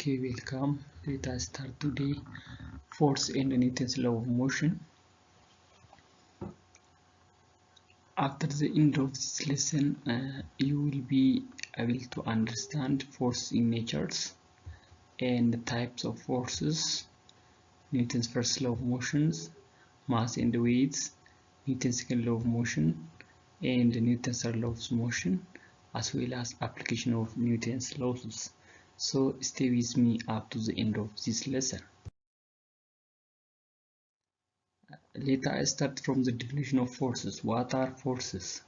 Okay, welcome. Let us start today. Force and Newton's law of motion. After the end of this lesson, you will be able to understand force in natures and the types of forces, Newton's first law of motions, mass and weights, Newton's second law of motion, and Newton's third law of motion, as well as application of Newton's laws. So stay with me up to the end of this lesson. Let us start from the definition of forces. What are forces?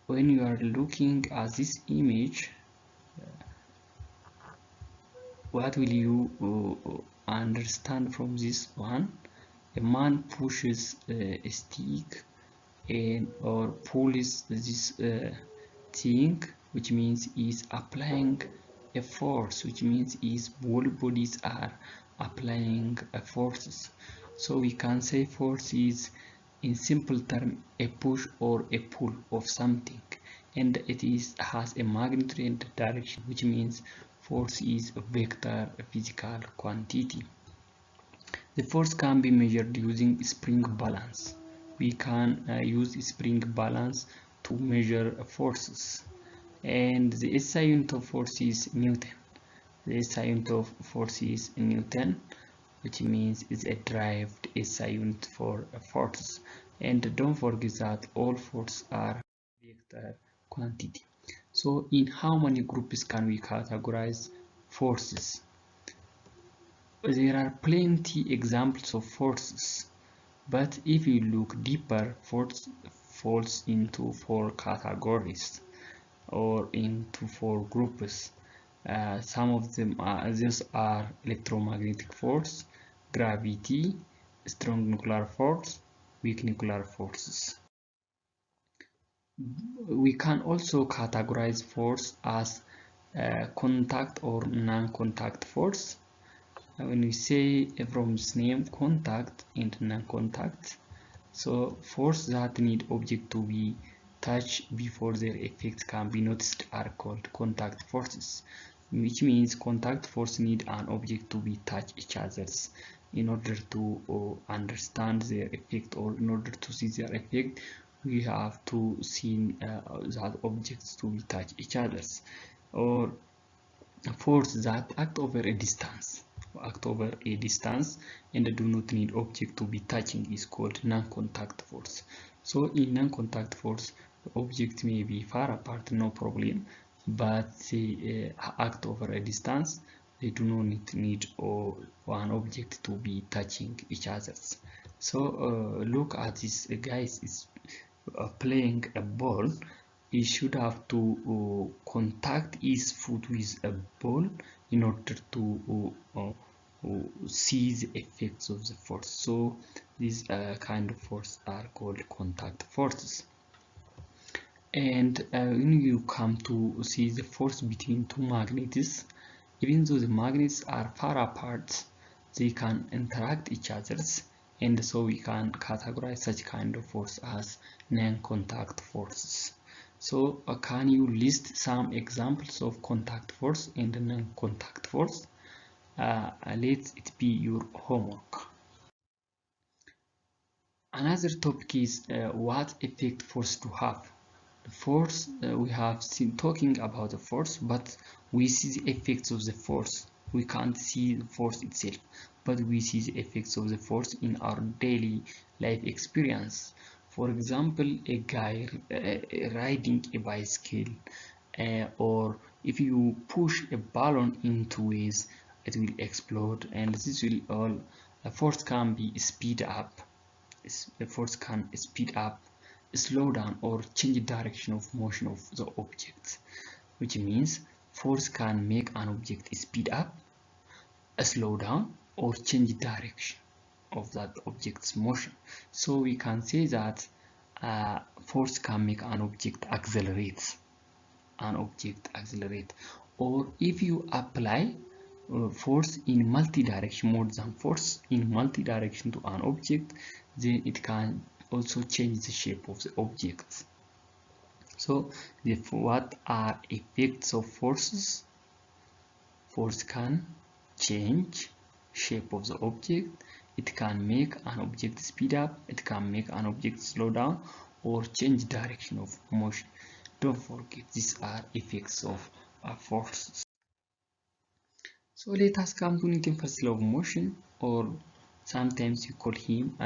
When you are looking at this image, what will you understand from this one? A man pushes a stick or pulls this thing, which means he's applying a force, which means his whole bodies are applying forces. So we can say force is, in simple term, a push or a pull of something, and it has a magnitude and direction, which means force is a vector, a physical quantity. The force can be measured using spring balance. We can use spring balance to measure forces, and the SI unit of force is Newton. The SI unit of force is Newton, which means it's a derived SI unit for force. And don't forget that all forces are vector quantity. So in how many groups can we categorize forces? There are plenty examples of forces, but if you look deeper, force falls into 4 categories or into 4 groups. Some of them these are electromagnetic force, gravity, strong nuclear force, weak nuclear forces. We can also categorize force as contact or non-contact force. When we say from its name, contact and non-contact, so force that need object to be touched before their effects can be noticed are called contact forces, which means contact force need an object to be touch each other's in order to understand their effect, or in order to see their effect we have to see that objects to be touch each other's, or force that act over a distance and do not need object to be touching is called non-contact force. So in non-contact force, the object may be far apart, no problem, but they act over a distance. They do not need one object to be touching each other's. So look at this guys is playing a ball. He should have to contact his foot with a ball in order to see the effects of the force. So these kind of force are called contact forces. And when you come to see the force between two magnets, even though the magnets are far apart, they can interact each other's, and so we can categorize such kind of force as non-contact forces. So can you list some examples of contact force and non-contact force? Let it be your homework. Another topic is what effect force to have. The force, we have seen talking about the force, but we see the effects of the force. We can't see the force itself, but we see the effects of the force in our daily life experience. For example, a guy riding a bicycle, or if you push a balloon into waves, it will explode, and this will all force can be speed up. The force can speed up, slow down, or change direction of motion of the object, which means force can make an object speed up, slow down, or change direction of that object's motion. So we can say that force can make an object accelerate, or if you apply force in multi-direction, more than force in multi-direction to an object, then it can also change the shape of the object. So what are effects of forces? force can change shape of the object, it can make an object speed up, it can make an object slow down, or change direction of motion. Don't forget, these are effects of forces. So let us come to Newton's first law of motion, or sometimes you call him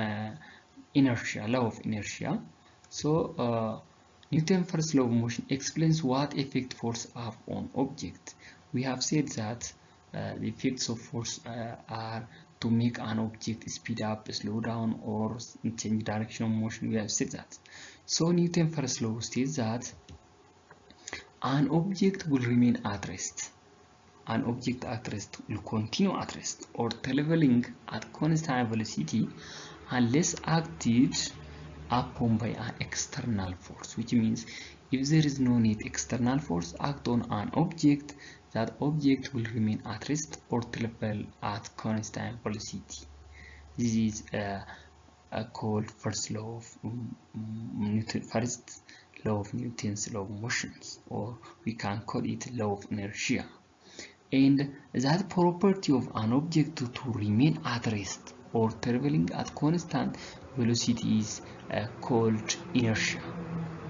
inertia, law of inertia. So Newton's first law of motion explains what effect force have on object. We have said that the effects of force are to make an object speed up, slow down, or change direction of motion. We have said that. So Newton's first law states that an object will remain at rest. An object at rest will continue at rest or traveling at constant velocity unless acted upon by an external force, which means if there is no need external force act on an object, that object will remain at rest or travel at constant velocity. This is called first law of Newton's law of motions, or we can call it law of inertia. And that property of an object to remain at rest or traveling at constant velocity is called inertia.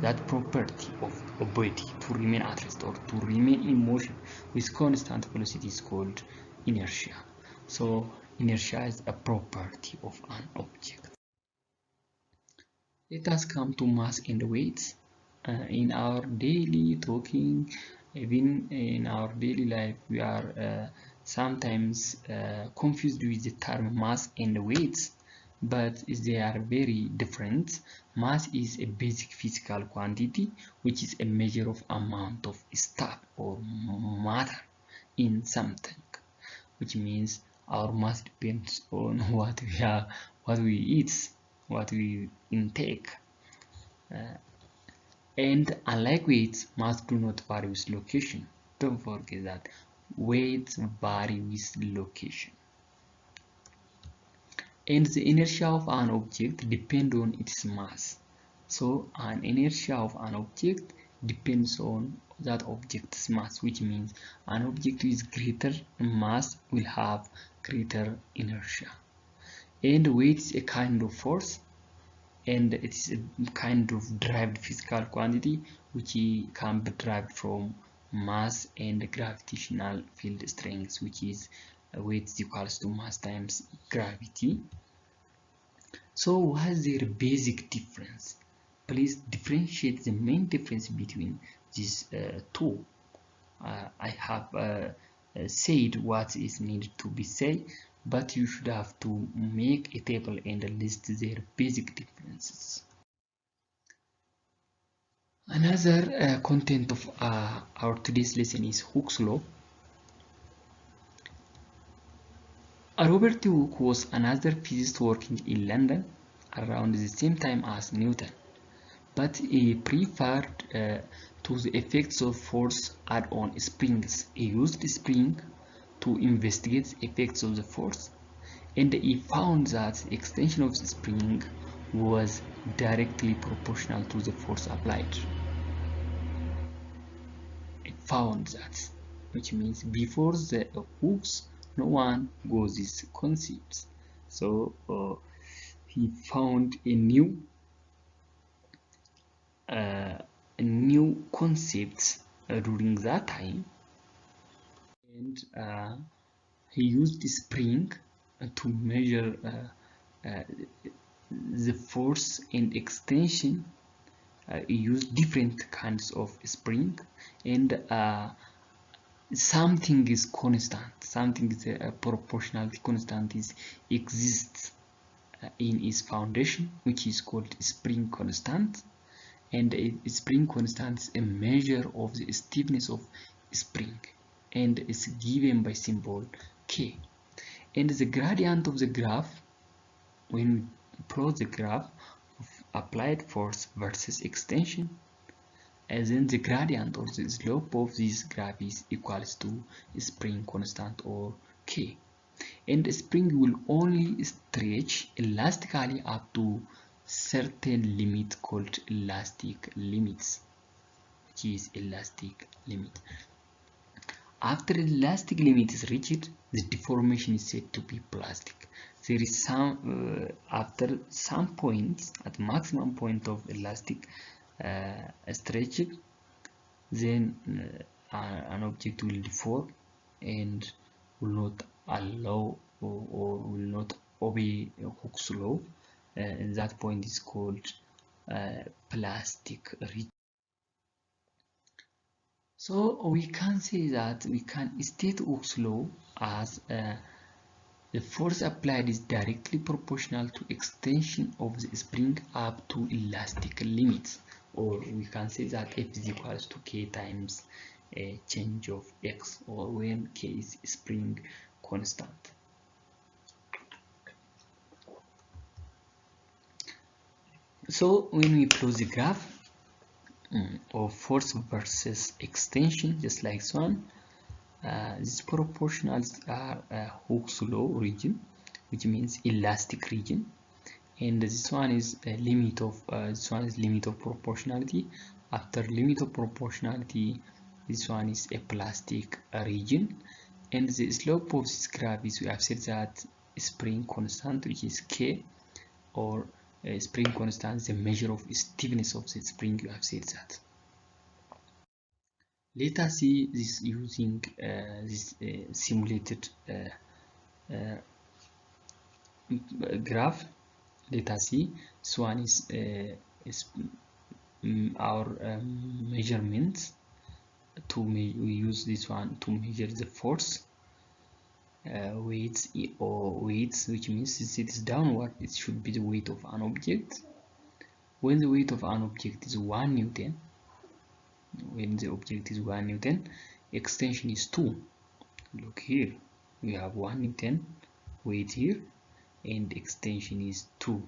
That property of a body to remain at rest or to remain in motion with constant velocity is called inertia. So inertia is a property of an object. Let us come to mass and weight. In our daily talking, even in our daily life, we are sometimes confused with the term mass and weight, but they are very different. Mass is a basic physical quantity, which is a measure of amount of stuff or matter in something, which means our mass depends on what we eat, what we intake. And unlike weights, mass do not vary with location. Don't forget that weights vary with location. And the inertia of an object depends on its mass. So an inertia of an object depends on that object's mass, which means an object with greater mass will have greater inertia. And weight is a kind of force, and it is a kind of derived physical quantity which can be derived from mass and gravitational field strength, which is weight is equals to mass times gravity. So what is their basic difference? Please differentiate the main difference between these two. I have said what is needed to be said, but you should have to make a table and list their basic differences. Another content of our today's lesson is Hooke's law. Robert Hooke was another physicist working in London around the same time as Newton, but he preferred to the effects of force add on springs. He used spring to investigate the effects of the force, and he found that the extension of the spring was directly proportional to the force applied. He found that, which means before the Hooke's, no one got these concepts. So he found a new concept during that time, and he used the spring to measure the force and extension. He used different kinds of spring, and something is constant, something is a proportionality constant exists in its foundation, which is called spring constant. And a spring constant is a measure of the stiffness of spring, and is given by symbol K. And the gradient of the graph, when we plot the graph of applied force versus extension, and then the gradient or the slope of this graph is equals to spring constant or K. And the spring will only stretch elastically up to certain limit called elastic limits, which is elastic limit. After the elastic limit is reached, the deformation is said to be plastic. There is some after some points, at maximum point of elastic stretch, then an object will deform and will not allow or will not obey Hooke's law. And that point is called plastic rigidity. So we can say that we can state Hooke's law as the force applied is directly proportional to extension of the spring up to elastic limits, or we can say that F is equals to K times a change of X, or when K is spring constant. So when we plot the graph of force versus extension, just like this one, these proportionals are Hooke's law region, which means elastic region, and this one is a limit of limit of proportionality. After limit of proportionality, this one is a plastic region, and the slope of this graph is, we have said that spring constant, which is K, or spring constant is the measure of stiffness of the spring. You have said that. Let us see this using this simulated graph. Let us see. This one is our measurements. We use this one to measure the force. Weights, which means since it is downward, it should be the weight of an object. When the weight of an object is 1 Newton, extension is 2. Look here, we have 1 Newton weight here, and extension is 2.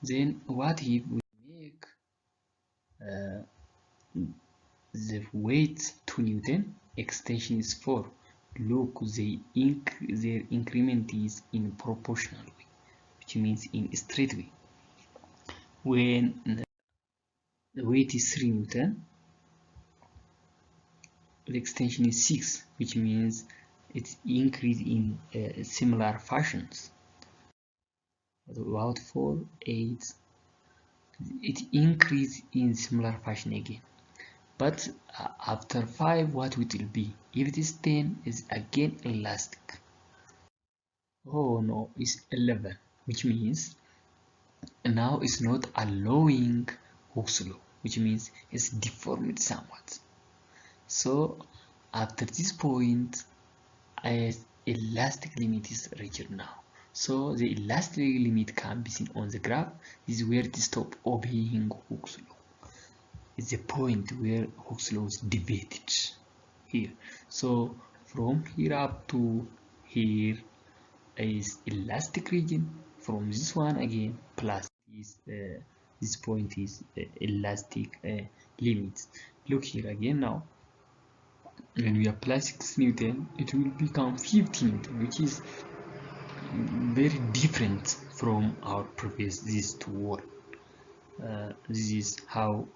Then what if we make the weight 2 Newton, extension is 4? Look, their increment is in proportional way, which means in straight way. When the weight is 3 Newton, the extension is 6, which means it's increased in similar fashions. About 4, 8, it increased in similar fashion again. But after 5, what it will be? If it is 10, is again elastic. Oh no, it's 11, which means now it's not allowing Hooke's law, which means it's deformed somewhat. So after this point, elastic limit is reached now. So the elastic limit can be seen on the graph. This is where it stops obeying Hooke's law. It's the point where Hooke's law is deviated here. So from here up to here is elastic region. From this one again, plus this point is elastic limits. Look here again now. When we apply 6 Newton, it will become 50 Newton, which is very different from our previous this to one. This is how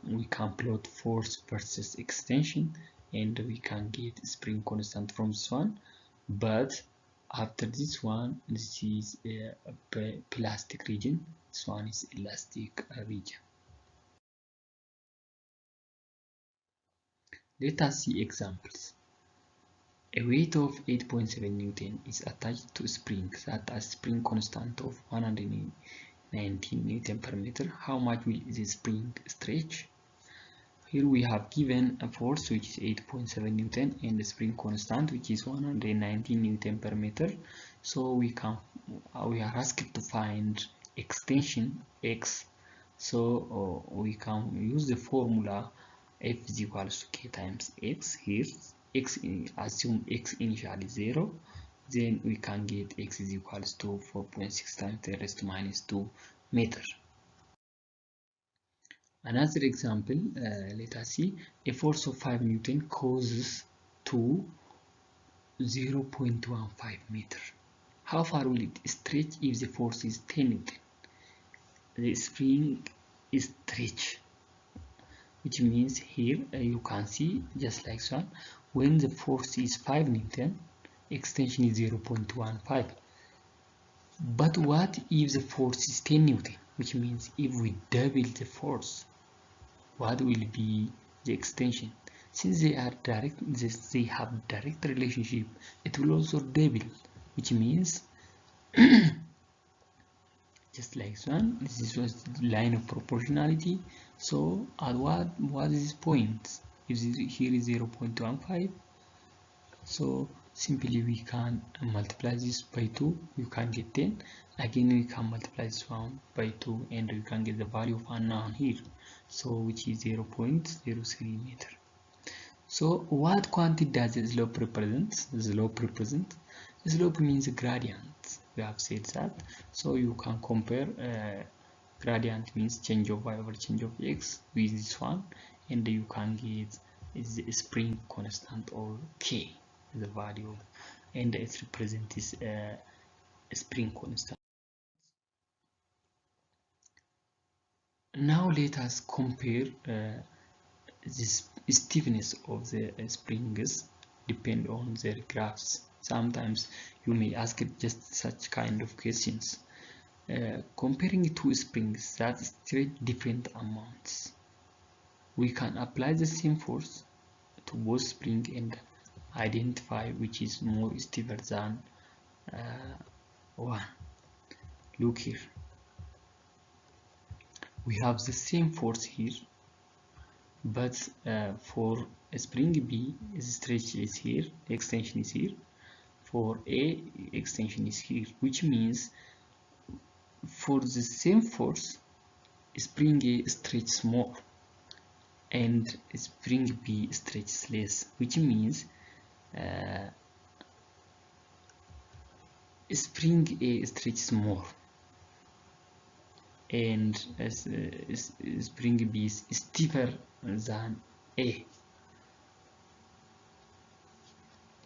we can plot force versus extension, and we can get spring constant from this one. But after this one, this is a plastic region. This one is elastic region. Let us see examples. A weight of 8.7 Newton is attached to a spring that has spring constant of 119 Newton per meter. How much will the spring stretch? Here we have given a force which is 8.7 Newton and the spring constant which is 119 Newton per meter. So we are asked to find extension X. So we can use the formula F is equals to K times X. Here X, assume X initially 0, then we can get X is equals to 4.6 times 10 raised to minus 2 meters. Another example, let us see. A force of 5 Newton causes to 0.15 meter. How far will it stretch if the force is 10 Newton? The spring is stretched. which means here you can see just like so, when the force is 5 Newton, extension is 0.15. But what if the force is 10 Newton, which means if we double the force, what will be the extension? Since they are direct, they have direct relationship, it will also double, which means just like so, this was the line of proportionality. So at what is this point? If here is 0.15, so simply we can multiply this by 2, you can get 10. Again we can multiply this one by 2 and we can get the value of unknown here, so which is 0.03 meter. So what quantity does the slope represent? The slope means gradient. We have said that. So you can compare gradient means change of y over change of x with this one, and you can get the spring constant or k, the value, and it represents this spring constant. Now let us compare this stiffness of the springs depend on their graphs. Sometimes you may ask just such kind of questions. Comparing two springs that stretch different amounts, we can apply the same force to both springs and identify which is more stiffer than one. Look here, we have the same force here, but for spring B, the stretch is here, extension is here. For A, extension is here, which means for the same force, spring A stretches more and spring B stretches less, which means spring A stretches more and spring B is stiffer than A,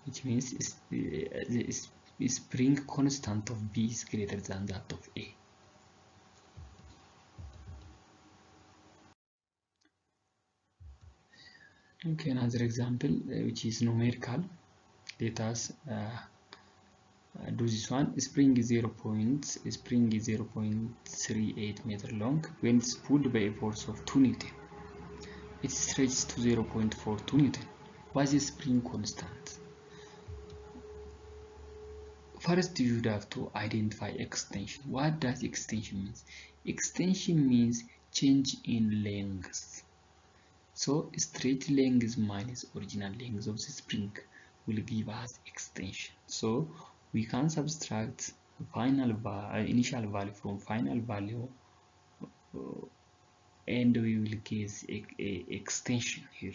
which means the spring constant of B is greater than that of A. Okay, another example which is numerical. Let us do this one. Spring is 0.38 meter long. When it's pulled by a force of 2 Newton, it stretches to 0.42 Newton. What is the spring constant? First, you would have to identify extension. What does extension mean? Extension means change in length. So straight length minus original length of the spring will give us extension. So we can subtract initial value from final value and we will get a extension here.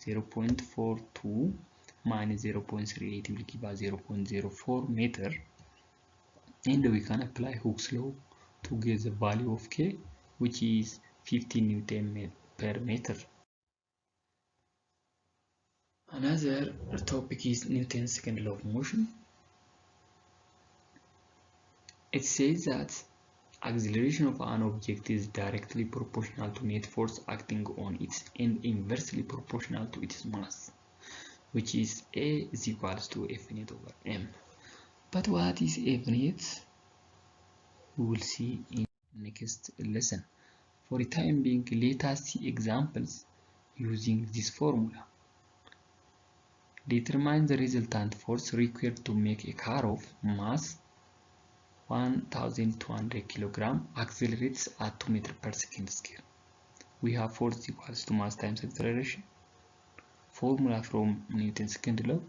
0.42 minus 0.38 will give us 0.04 meter, and we can apply Hooke's law to get the value of K, which is 50 Newton per meter. Another topic is Newton's second law of motion. It says that acceleration of an object is directly proportional to net force acting on it and inversely proportional to its mass, which is A is equals to F net over M. But what is F net? We will see in next lesson. For the time being, let us see examples using this formula. Determine the resultant force required to make a car of mass 1200 kg accelerates at 2 meters per second square. We have force equals to mass times acceleration, formula from Newton's second law,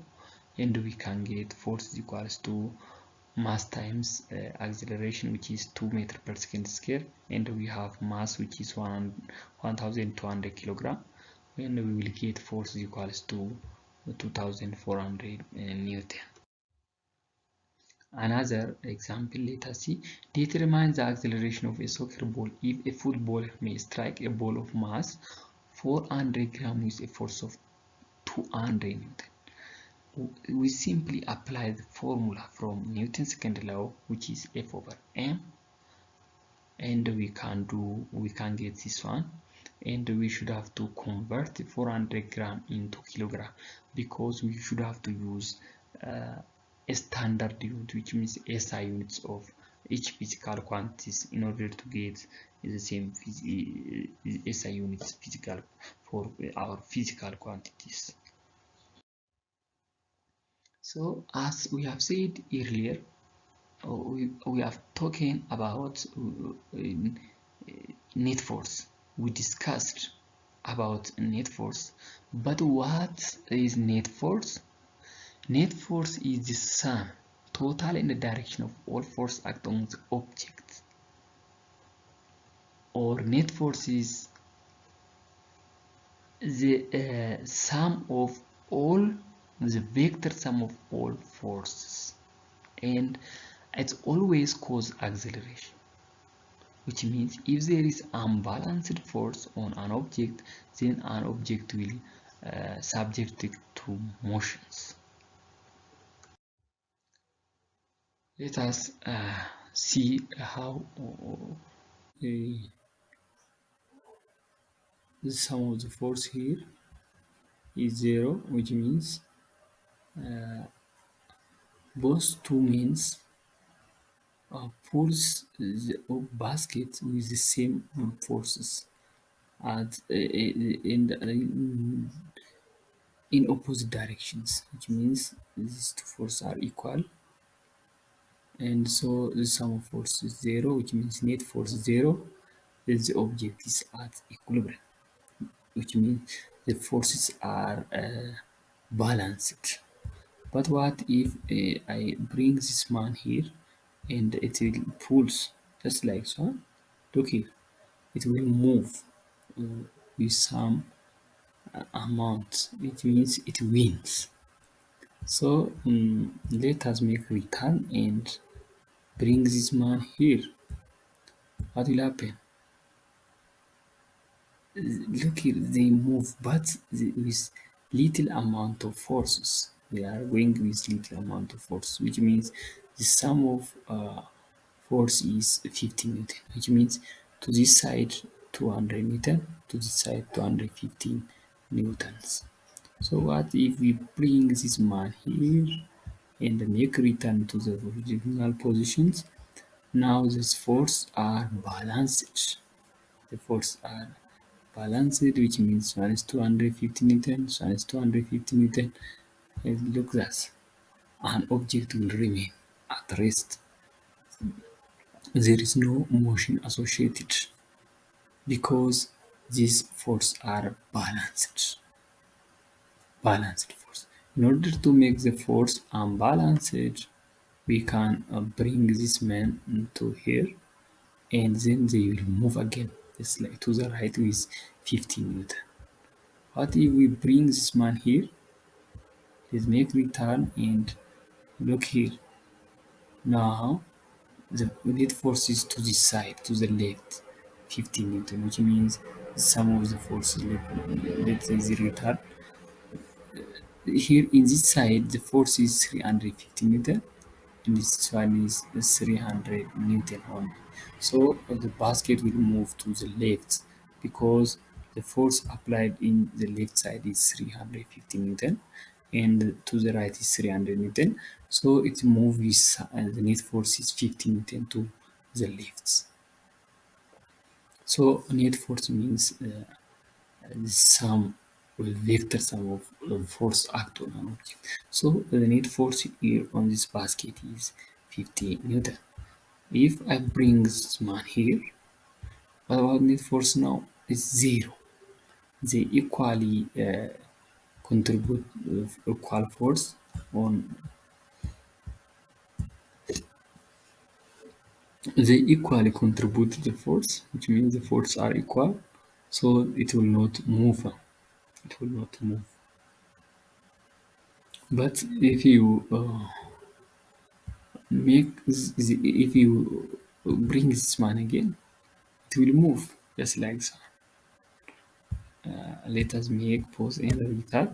and we can get force equals to mass times acceleration, which is 2 meters per second square, and we have mass, which is 1200 kg, and we will get force equals to 2400 Newton. Another example, let us see. Determine the acceleration of a soccer ball if a footballer may strike a ball of mass 400 grams with a force of 200 Newton. We simply apply the formula from Newton's second law, which is F over m, and we can get this one. and we should have to convert 400 gram into kilogram, because we should have to use a standard unit, which means SI units of each physical quantities, in order to get the same SI units physical for our physical quantities. So as we have said earlier, we have talking about net force. We discussed about net force, but what is net force? Net force is the sum total in the direction of all force acting on the object, or net force is the sum of all the vector sum of all forces, and it always cause acceleration, which means if there is unbalanced force on an object, then an object will subject it to motions. Let us see how the sum of the force here is zero, which means both two means pulls the basket with the same forces at in opposite directions, which means these two forces are equal, and so the sum of force is zero, which means net force zero, then the object is at equilibrium, which means the forces are balanced. But what if I bring this man here and it will pulls just like so? Look here, it will move with some amount. It means it wins. So let us make return and bring this man here. What will happen? Look here, they move, but with little amount of forces. They are going with little amount of force, which means the sum of force is 50 Newton, which means to this side 200 Newton, to this side 215 Newtons. So what if we bring this man here and make return to the original positions? Now these forces are balanced. The forces are balanced, which means one is 250 Newton, one is 250 Newton. And look at that, an object will remain at rest. There is no motion associated because these forces are balanced. Balanced force. In order to make the force unbalanced, we can bring this man to here, and then they will move again, just like to the right with 15 Newton. What if we bring this man here? Let's make return and look here. Now the net force is to the side, to the left, 15 Newton, which means the sum of the forces, let's say the return. Here in this side, the force is 350 Newton, and this one is 300 Newton only. So the basket will move to the left because the force applied in the left side is 350 Newton and to the right is 300 Newton. So it moves with the net force is 50 Newton to the left. So net force means the sum or vector sum of force act on an object. So the net force here on this basket is 50 Newton. If I bring this man here, what about net force now? It's zero. They equally contribute equal force on. They equally contribute to the force, which means the forces are equal, so it will not move. It will not move. But if you if you bring this man again, it will move just like so. Let us make pause and restart,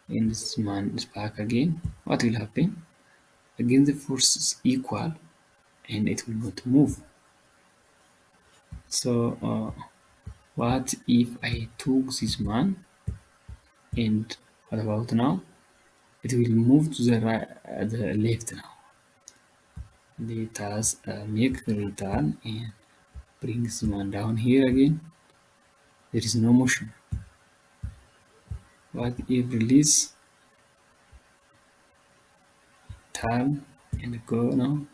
and this man is back again. What will happen? Again the force is equal and it will not move. So What if I took this one and what about now? It will move to the right, the left now. Let us make the return and bring this one down here again. There is no motion. What if release, turn and go now?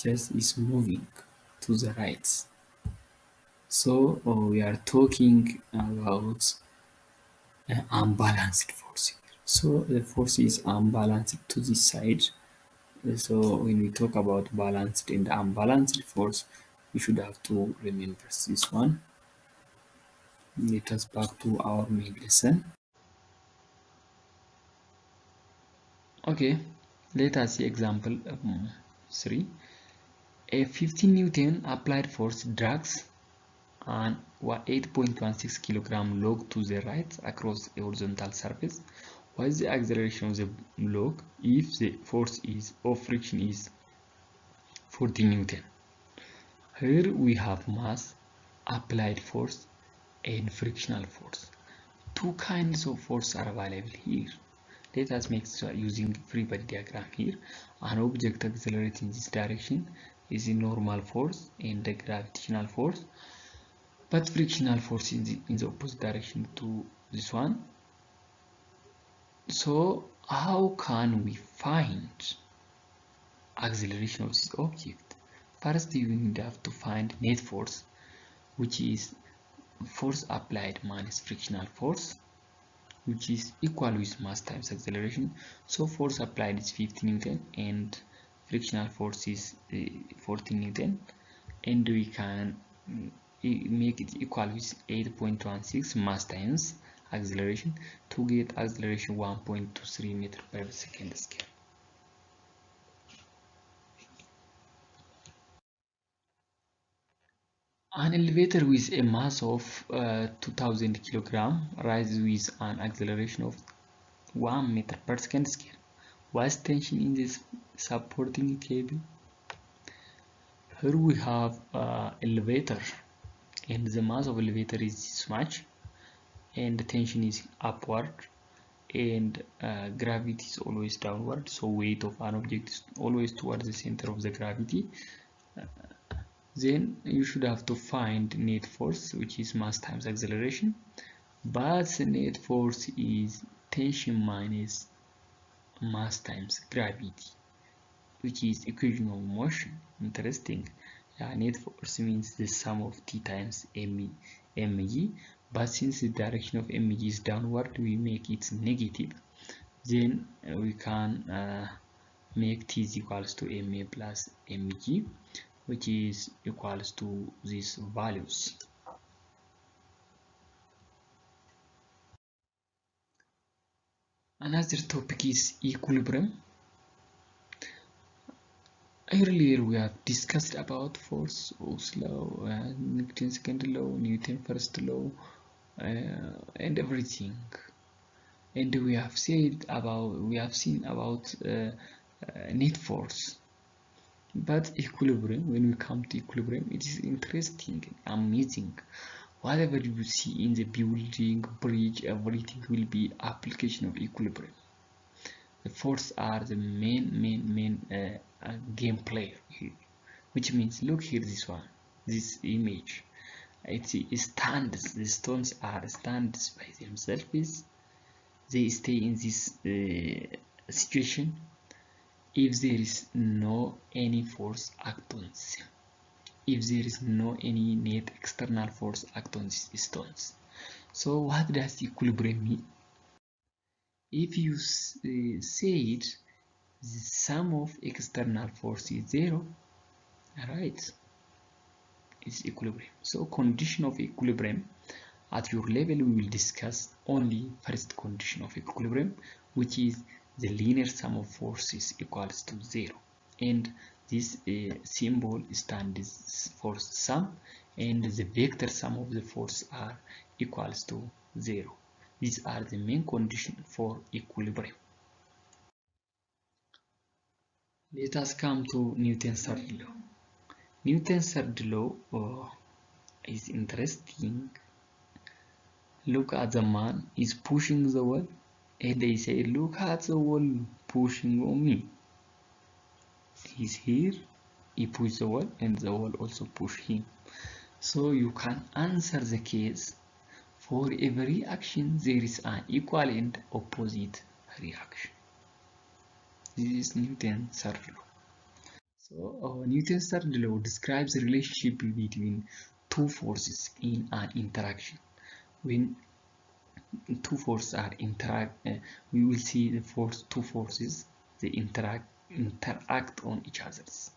Just is moving to the right. So we are talking about unbalanced force here. So the force is unbalanced to this side. So when we talk about balanced and unbalanced force, we should have to remember this one. Let us back to our main lesson. Okay, let us see example 3. A 15 Newton applied force drags an 8.16 kilogram log to the right across a horizontal surface. What is the acceleration of the log if the force is of friction is 40 Newton? Here we have mass, applied force, and frictional force. Two kinds of force are available here. Let us make using free body diagram here. An object accelerating in this direction is a normal force and the gravitational force, but frictional force in the opposite direction to this one. So how can we find acceleration of this object? First, you need to find net force, which is force applied minus frictional force, which is equal with mass times acceleration. So force applied is 50 Newton and frictional force is 40 Newton, and we can make it equal with 8.16 mass times acceleration to get acceleration 1.23 meter per second square. An elevator with a mass of 2000 kilogram rises with an acceleration of 1 meter per second square. What's tension in this supporting cable? Here we have elevator, and the mass of elevator is this much, and the tension is upward, and gravity is always downward, so weight of an object is always towards the center of the gravity. Then you should have to find net force, which is mass times acceleration, but the net force is tension minus mass times gravity, which is equation of motion. Interesting. Net force means the sum of T times mg, but since the direction of mg is downward, we make it negative. Then we can make T is equals to ma plus mg, which is equals to these values. Another topic is equilibrium. Earlier we have discussed about force, Ohm's law, Newton's second law, Newton's first law, and everything. And we have seen about net force. But equilibrium, when we come to equilibrium, it is interesting, amazing. Whatever you see in the building, bridge, everything will be application of equilibrium. The force are the main game player here, which means look here, this image. It stands. The stones are stands by themselves. They stay in this situation if there is no any force act on them, if there is no any net external force act on these stones. So what does equilibrium mean? If you say it, the sum of external force is zero, right? It's equilibrium. So condition of equilibrium at your level, we will discuss only first condition of equilibrium, which is the linear sum of forces equals to zero, and this symbol stands for sum, and the vector sum of the force are equals to zero. These are the main conditions for equilibrium. Let us come to Newton's third law. Newton's third law is interesting. Look at the man is pushing the wall, and they say, look at the wall pushing on me. He's here, he pushed the wall, and the wall also pushed him. So you can answer the case. For every action there is an equal and opposite reaction. This is Newton's third law. So Newton's third law describes the relationship between two forces in an interaction. When two forces are we will see the two forces they interact on each other's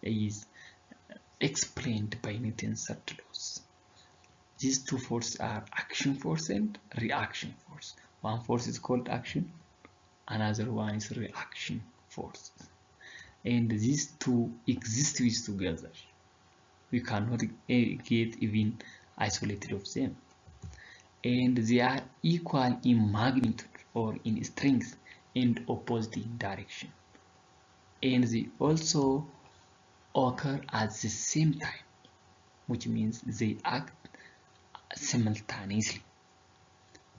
is explained by Newton's third laws. These two forces are action force and reaction force. One force is called action, another one is reaction force, and these two exist with together. We cannot get even isolated of them, and they are equal in magnitude or in strength and opposite in direction, and they also occur at the same time, which means they act simultaneously,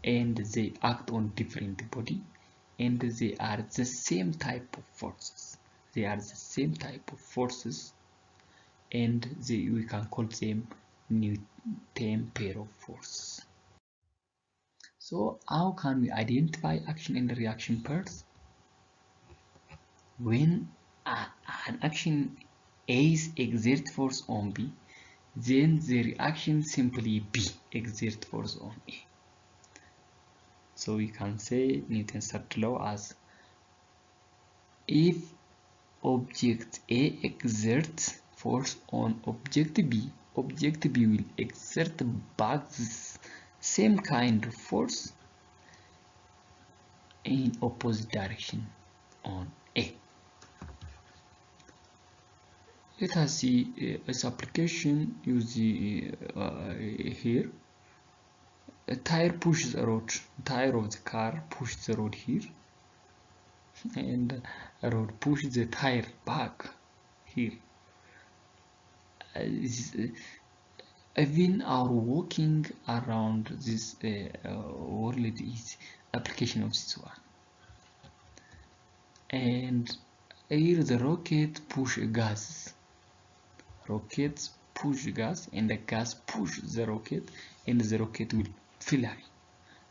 and they act on different body, and they are the same type of forces. They are the same type of forces, and we can call them Newton pair of forces. So how can we identify action and reaction pairs? When an action A exerts force on B, then the reaction simply B exert force on A. So we can say Newton's third law as if object A exerts force on object B will exert back the same kind of force in opposite direction on A. Let us see its application. Use here. A tire pushes a road. Tire of the car pushes the road here, and a road pushes the tire back here. Even our walking around this world is application of this one. And here the rocket push gas. Rockets push gas, and the gas push the rocket, and the rocket will fly.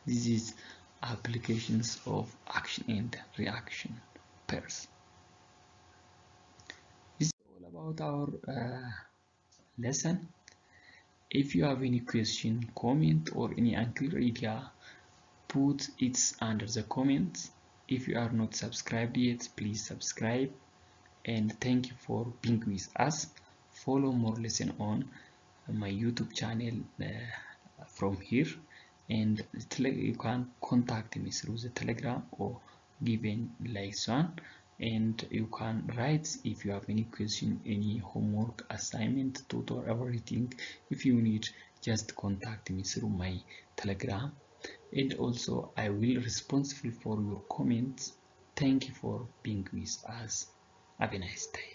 This is applications of action and reaction pairs. This is all about our lesson. If you have any question, comment, or any unclear idea, put it under the comments. If you are not subscribed yet, please subscribe, and thank you for being with us. Follow more lesson on my YouTube channel from here, and you can contact me through the Telegram or given like one, and you can write if you have any question, any homework, assignment, tutor, everything. If you need, just contact me through my Telegram, and also I will responsible for your comments. Thank you for being with us. Have a nice day.